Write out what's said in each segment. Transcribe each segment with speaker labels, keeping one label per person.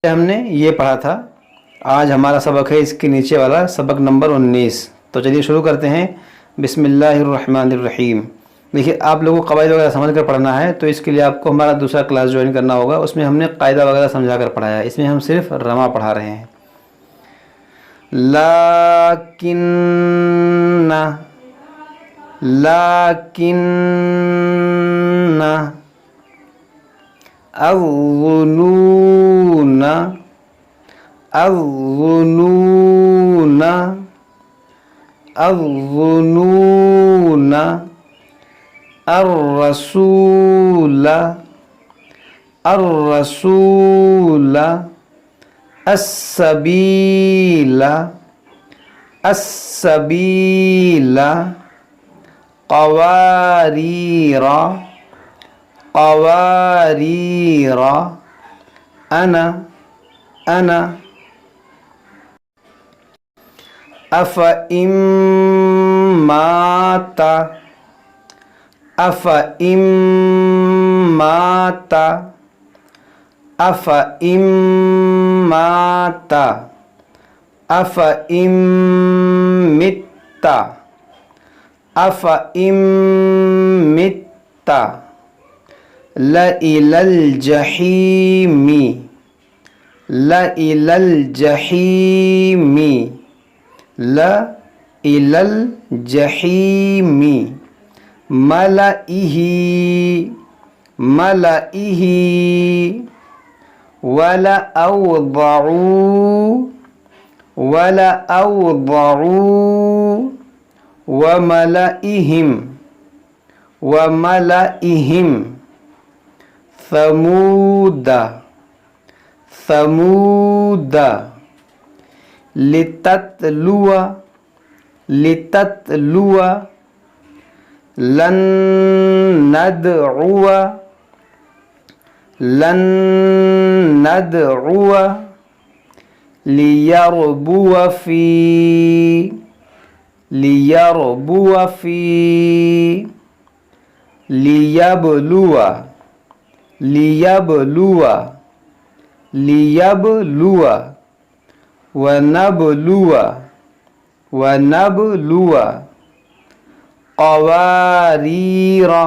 Speaker 1: हमने ये पढ़ा था। आज हमारा सबक है इसके नीचे वाला सबक नंबर 19। तो चलिए शुरू करते हैं। बिस्मिल्लाहिर्रहमानिर्रहीम। देखिए, आप लोगों को कवायद वगैरह समझ कर पढ़ना है, तो इसके लिए आपको हमारा दूसरा क्लास ज्वाइन करना होगा। उसमें हमने कायदा वगैरह समझा कर पढ़ाया है, इसमें हम सिर्फ रमा पढ़ा रहे हैं। लाकिन्ना, लाकिन्ना, अज़्ज़ुनून, अज़्ज़ुनून, अज़्ज़ुनून, अर्रसूल, अर्रसूल, अस्सबील, अस्सबील, क़वारीरा, क़वारीरा, अना, अना, अफ़इम्माता, अफ़इम्माता, अफ़इम्माता, अफ़इम्मित्ता, अफ़इम्मित्ता, लइलल जहीमी, लइलल जहीमी, लइलल जहीमी, मलइही, मलइही, वलअवदउ, वलअवदउ, वमलइहिम, वमलइहिम, समूद, समूद, लिततलुआ, लिततलुआ, लन नदउआ, लन नदउआ, लियरबुआ फी, लियरबुआ फी, लियबलुआ, लियबलुआ, लियबलुआ, वनबलुआ, वनबलुआ, क़वारीरा,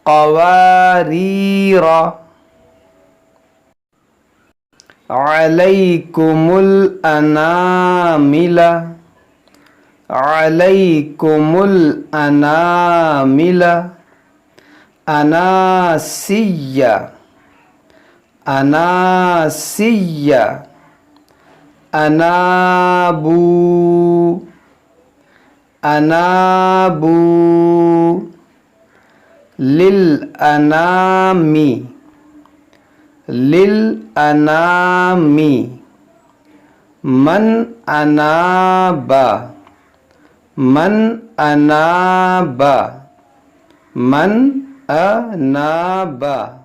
Speaker 1: क़वारीरा, अलैकुमुल अनामिला, अलैकुमुल अनामिला, अनासिया, अनासिया, अनाबू, अनाबू, लिल अनामी, लिल अनामी, मन अनाबा, मन अनाबा, मन अनाबा।